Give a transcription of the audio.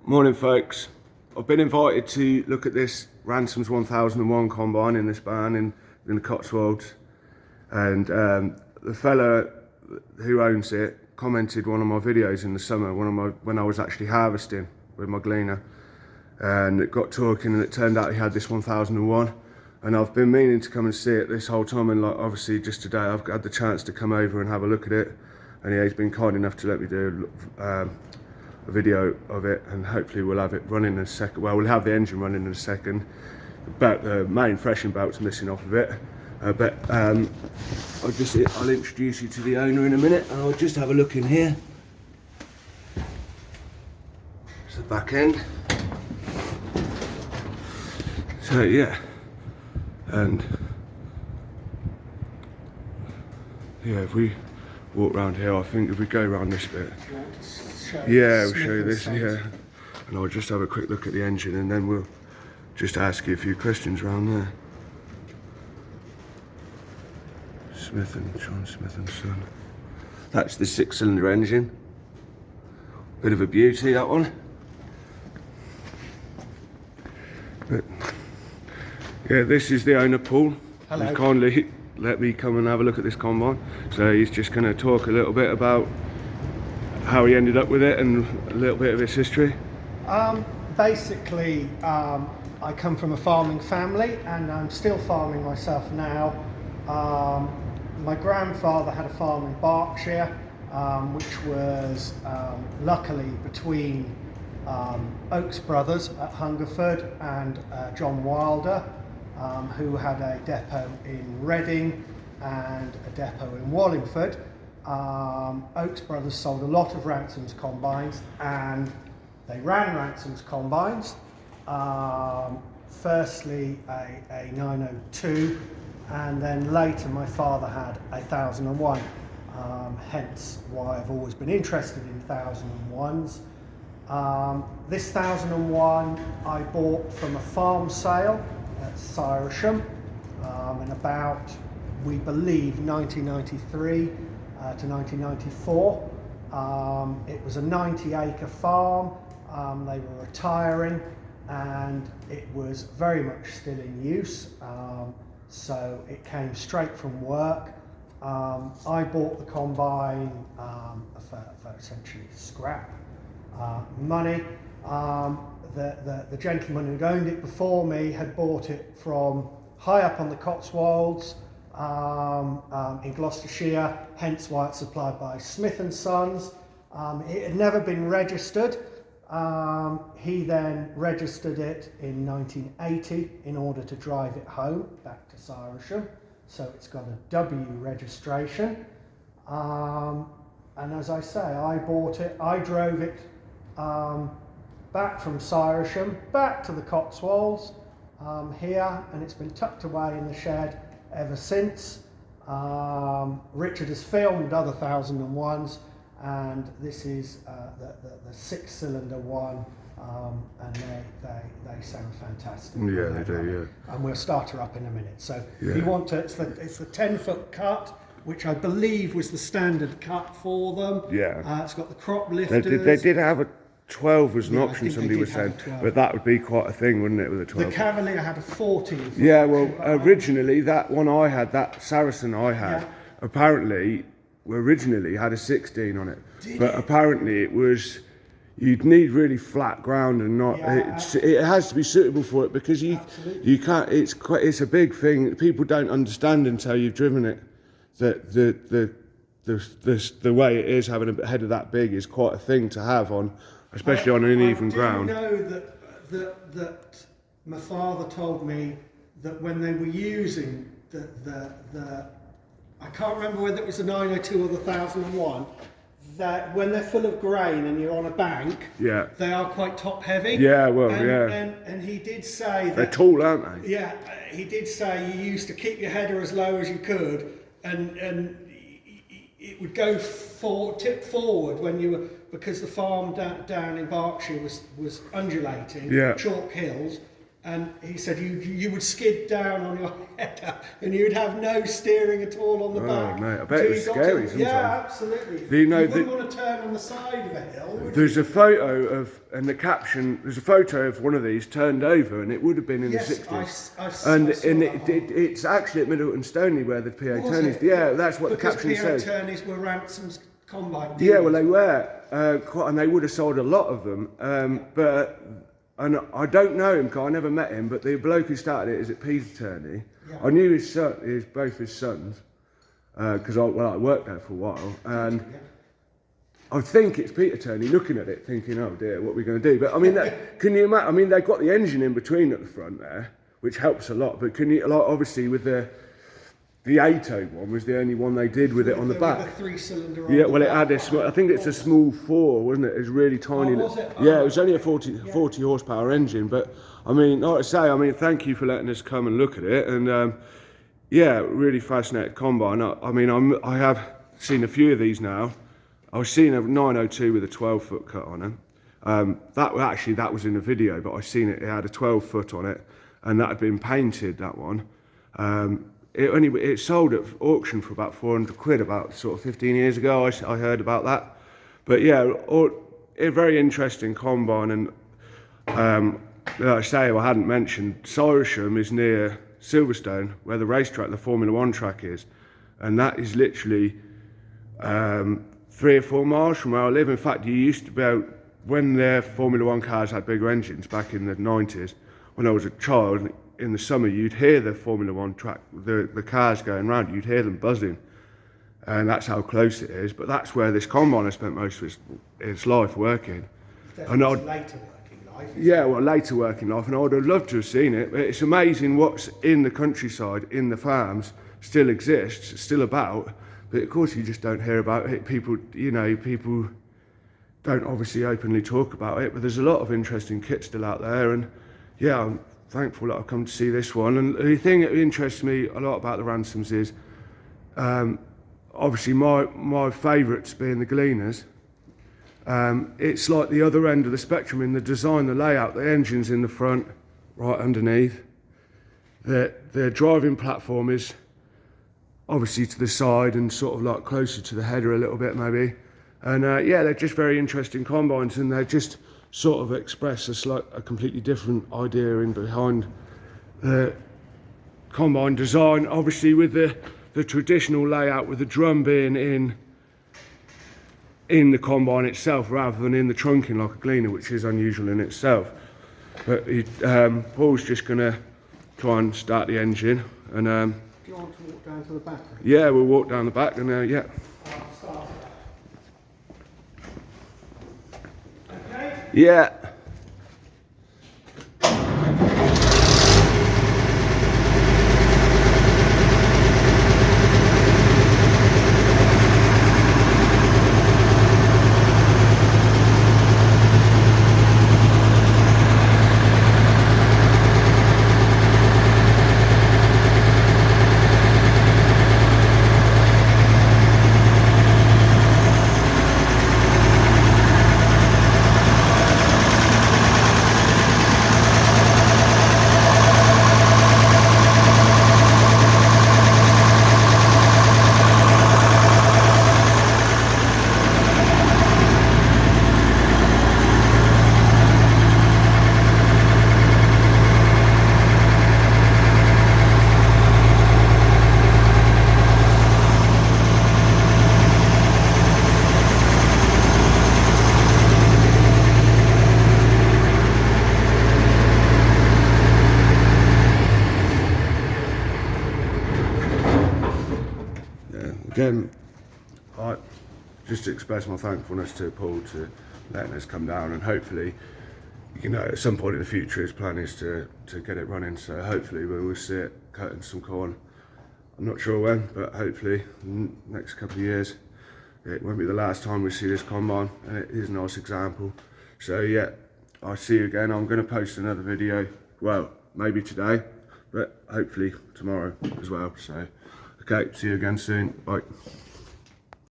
Morning folks, I've been invited to look at this Ransomes 1001 combine in this barn in the Cotswolds, and the fella who owns it commented one of my videos in the summer, when I was actually harvesting with my Gleaner, and it got talking and it turned out he had this 1001, and I've been meaning to come and see it this whole time, and like obviously just today I've had the chance to come over and have a look at it, and he's been kind enough to let me do a video of it, and hopefully we'll have it running in a second. Well, we'll have the engine running in a second, but the main threshing belt's missing off of it. I'll introduce you to the owner in a minute, and I'll just have a look in here. It's the back end. So yeah, and yeah, if we walk around here, I think if we go around this bit, yeah, we'll show you this here, and I'll just have a quick look at the engine, and then we'll just ask you a few questions around there. John Smith and Son. That's the 6-cylinder engine. Bit of a beauty, that one. But yeah, this is the owner, Paul. Hello. He's kindly let me come and have a look at this combine. So he's just going to talk a little bit about how he ended up with it and a little bit of his history. Basically, I come from a farming family, and I'm still farming myself now. My grandfather had a farm in Berkshire, which was luckily between Oakes Brothers at Hungerford and John Wilder, who had a depot in Reading and a depot in Wallingford. Oakes Brothers sold a lot of Ransomes combines, and they ran Ransomes combines. Firstly a 902, and then later my father had a 1001, hence why I've always been interested in 1001s. This 1001 I bought from a farm sale at Cyresham in about, we believe, 1993 to 1994. It was a 90-acre farm. They were retiring, and it was very much still in use, so it came straight from work. I bought the combine for essentially scrap money. The gentleman who'd owned it before me had bought it from high up on the Cotswolds in Gloucestershire, hence why it's supplied by Smith and Sons. It had never been registered. He then registered it in 1980 in order to drive it home back to Cyresham, so it's got a W registration. And as I say, I bought it, I drove it back from Cyresham back to the Cotswolds here, and it's been tucked away in the shed ever since. Richard has filmed other 1001s, and this is the 6-cylinder one, and they sound fantastic. Yeah, they do, yeah. And we'll start her up in a minute. So yeah. if you want to, it's the 10-foot cut, which I believe was the standard cut for them. Yeah. It's got the crop lifters. They did have a 12 as an Yeah, option, somebody was saying, but that would be quite a thing, wouldn't it, with a 12? The Cavalier had a 14. Yeah, well, originally that one I had, that Saracen I had, apparently originally had a 16 on it. But apparently it was, you'd need really flat ground and not, it has to be suitable for it, because you can't, it's a big thing. People don't understand until you've driven it, that the way it is, having a header that big is quite a thing to have on, especially on uneven ground. I know that my father told me that when they were using the I can't remember whether it was the 902 or the 1001, that when they're full of grain and you're on a bank, they are quite top heavy. Yeah, well, and he did say that they're tall, aren't they? Yeah, he did say you used to keep your header as low as you could, and it would go tip forward when you were, because the farm down in Berkshire was undulating, chalk hills, And he said you would skid down on your header and you'd have no steering at all on the back. Mate, I bet it was scary sometimes. Yeah, absolutely. Do you know you wouldn't want to turn on the side of a hill, would there's a photo of, and the caption, there's a photo of one of these turned over, and it would have been in the 60s. It's actually at Middleton Stoney where the PA Tonys. Yeah, that's what because the caption says. PA Tonys were Ransomes combine. Yeah, well they were, and they would have sold a lot of them. And I don't know him, because I never met him, but the bloke who started it is at Peter Turney. Yeah. I knew his son, both his sons, because I worked there for a while, and I think it's Peter Turney looking at it, thinking, "Oh dear, what are we going to do?" But I mean, can you imagine? I mean, they've got the engine in between at the front there, which helps a lot. But can you, like, obviously with the Ato one was the only one they did with it on the back. The 3-cylinder. Yeah, well, it had a small, I think it's a small 4, wasn't it? It was really tiny. Oh, was it? Yeah, it was only a 40 horsepower engine. But I mean, like I say, I mean, thank you for letting us come and look at it. And yeah, really fascinating combine. I mean, I have seen a few of these now. I was seeing a 902 with a 12-foot cut on it. That was in a video, but I seen it. It had a 12-foot on it, and that had been painted. That one. It sold at auction for about 400 quid about sort of 15 years ago. I heard about that. But yeah, a very interesting combine. And like I say, I hadn't mentioned, Cyrisham is near Silverstone, where the racetrack, the Formula 1 track is. And that is literally 3 or 4 miles from where I live. In fact, you used to be able, when the Formula 1 cars had bigger engines back in the 90s, when I was a child, in the summer, you'd hear the Formula 1 track, the cars going round, you'd hear them buzzing. And that's how close it is. But that's where this combine has spent most of its life working. And later working life. Yeah, well, later working life. And I would have loved to have seen it. But it's amazing what's in the countryside, in the farms, still exists, still about. But of course, you just don't hear about it. People don't obviously openly talk about it. But there's a lot of interesting kit still out there. And yeah, I'm thankful that I've come to see this one. And the thing that interests me a lot about the Ransomes is, obviously my favourites being the Gleaners. It's like the other end of the spectrum in the design, the layout, the engine's in the front, right underneath. The driving platform is obviously to the side and sort of like closer to the header a little bit maybe. And yeah, they're just very interesting combines, and they just sort of express a completely different idea in behind the combine design. Obviously with the traditional layout, with the drum being in the combine itself rather than in the trunking like a Gleaner, which is unusual in itself. But Paul's just gonna try and start the engine, and do you want to walk down to the back? Yeah, we'll walk down the back, and yeah. I'll start. Okay. Yeah. Again, I just to express my thankfulness to Paul to letting us come down, and hopefully, you know, at some point in the future his plan is to get it running, so hopefully we will see it cutting some corn. I'm not sure when, but hopefully in the next couple of years. It won't be the last time we see this combine, and it is a nice example. So yeah, I'll see you again. I'm going to post another video, well, maybe today, but hopefully tomorrow as well. So okay, see you again soon. Bye.